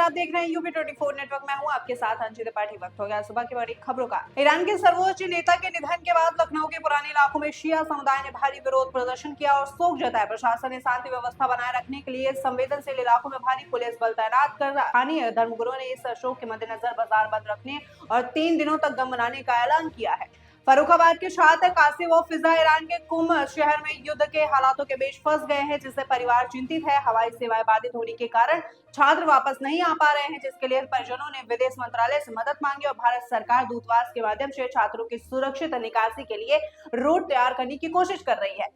आप देख रहे हैं यूपी 24 नेटवर्क। मैं हूं आपके साथ अंशिता त्रिपाठी। वक्त हो गया सुबह की बड़ी खबरों का। ईरान के सर्वोच्च नेता के निधन के बाद लखनऊ के पुराने इलाकों में शिया समुदाय ने भारी विरोध प्रदर्शन किया और शोक जताया। प्रशासन ने शांति व्यवस्था बनाए रखने के लिए संवेदनशील इलाकों में भारी पुलिस बल तैनात कर स्थानीय धर्मगुरुओं ने इस शोक के मद्देनजर बाजार बंद रखने और 3 दिनों तक गम मनाने का ऐलान किया है। फर्रुखाबाद के छात्र कासिम व फिजा ईरान के कुम शहर में युद्ध के हालातों के बीच फंस गए हैं, जिससे परिवार चिंतित है। हवाई सेवाएं बाधित होने के कारण छात्र वापस नहीं आ पा रहे हैं, जिसके लिए परिजनों ने विदेश मंत्रालय से मदद मांगी और भारत सरकार दूतावास के माध्यम से छात्रों की सुरक्षित निकासी के लिए रूट तैयार करने की कोशिश कर रही है।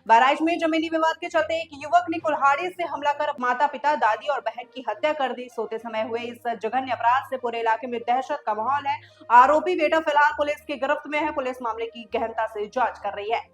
बहराइच में जमीनी विवाद के चलते एक युवक ने कुल्हाड़ी से हमला कर माता पिता, दादी और बहन की हत्या कर दी। सोते समय हुए इस जघन्य अपराध से पूरे इलाके में दहशत का माहौल है। आरोपी बेटा फिलहाल पुलिस की गिरफ्त में है। पुलिस मामले की गहनता से जांच कर रही है।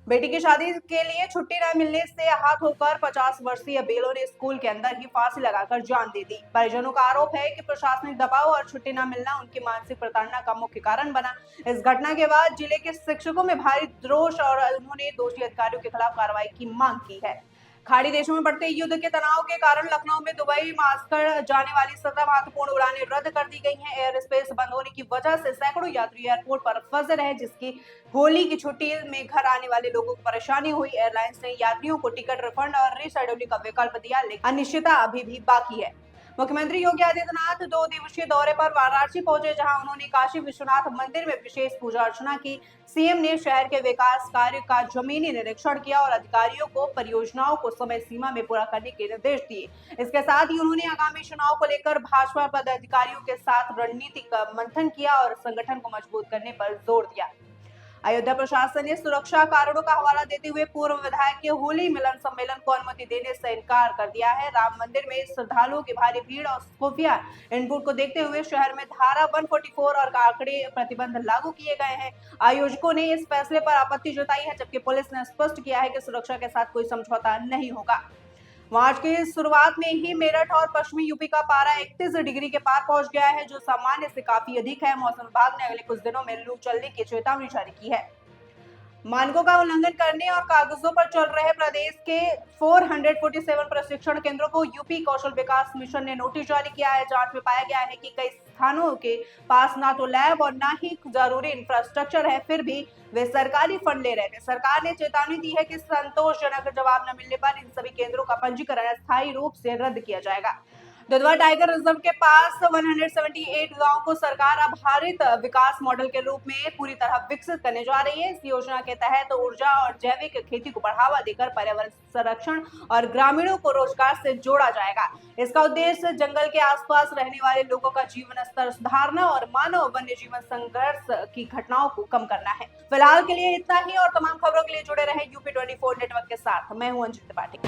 बेटी की शादी के लिए छुट्टी न मिलने से आहत होकर 50 वर्षीय बेलो ने स्कूल के अंदर ही फांसी लगाकर जान दे दी। परिजनों का आरोप है कि प्रशासनिक दबाव और छुट्टी न मिलना उनकी मानसिक प्रताड़ना का मुख्य कारण बना। इस घटना के बाद जिले के शिक्षकों में भारी रोष और उन्होंने दोषी अधिकारियों के खिलाफ कार्रवाई की मांग की है। खाड़ी देशों में बढ़ते युद्ध के तनाव के कारण लखनऊ में दुबई मास्कर जाने वाली 17 महत्वपूर्ण उड़ानें रद्द कर दी गई हैं। एयर स्पेस बंद होने की वजह से सैकड़ों यात्री एयरपोर्ट पर फंसे रहे, जिसकी होली की छुट्टी में घर आने वाले लोगों को परेशानी हुई। एयरलाइंस ने यात्रियों को टिकट रिफंड और रीशेड्यूलिंग का विकल्प दिया, लेकिन अनिश्चितता अभी भी बाकी है। मुख्यमंत्री योगी आदित्यनाथ 2 दिवसीय दौरे पर वाराणसी पहुंचे, जहां उन्होंने काशी विश्वनाथ मंदिर में विशेष पूजा अर्चना की। सीएम ने शहर के विकास कार्य का जमीनी निरीक्षण किया और अधिकारियों को परियोजनाओं को समय सीमा में पूरा करने के निर्देश दिए। इसके साथ ही उन्होंने आगामी चुनाव को लेकर भाजपा पदाधिकारियों के साथ रणनीतिक मंथन किया और संगठन को मजबूत करने पर जोर दिया। अयोध्या प्रशासन ने सुरक्षा कारणों का हवाला देते हुए पूर्व विधायक के होली मिलन सम्मेलन को अनुमति देने से इनकार कर दिया है। राम मंदिर में श्रद्धालुओं की भारी भीड़ और खुफिया इनपुट को देखते हुए शहर में धारा 144 और आंकड़े प्रतिबंध लागू किए गए हैं। आयोजकों ने इस फैसले पर आपत्ति जताई है, जबकि पुलिस ने स्पष्ट किया है कि सुरक्षा के साथ कोई समझौता नहीं होगा। मार्च की शुरुआत में ही मेरठ और पश्चिमी यूपी का पारा 31 डिग्री के पार पहुंच गया है, जो सामान्य से काफी अधिक है। मौसम विभाग ने अगले कुछ दिनों में लू चलने की चेतावनी जारी की है। मानकों का उल्लंघन करने और कागजों पर चल रहे प्रदेश के 447 प्रशिक्षण केंद्रों को यूपी कौशल विकास मिशन ने नोटिस जारी किया है। जांच में पाया गया है कि कई स्थानों के पास ना तो लैब और ना ही जरूरी इंफ्रास्ट्रक्चर है, फिर भी वे सरकारी फंड ले रहे थे। सरकार ने चेतावनी दी है कि संतोषजनक जवाब न मिलने पर इन सभी केंद्रों का पंजीकरण अस्थायी रूप से रद्द किया जाएगा। दुधवा टाइगर रिजर्व के पास 178 गांवों को सरकार अब हरित विकास मॉडल के रूप में पूरी तरह विकसित करने जा रही है। इस योजना के तहत ऊर्जा और जैविक खेती को बढ़ावा देकर पर्यावरण संरक्षण और ग्रामीणों को रोजगार से जोड़ा जाएगा। इसका उद्देश्य जंगल के आसपास रहने वाले लोगों का जीवन स्तर सुधारना और मानव वन्य जीवन संघर्ष की घटनाओं को कम करना है। फिलहाल के लिए इतना ही और तमाम खबरों के लिए जुड़े रहे यूपी 24 नेटवर्क के साथ। मैं हूं अंशिता त्रिपाठी।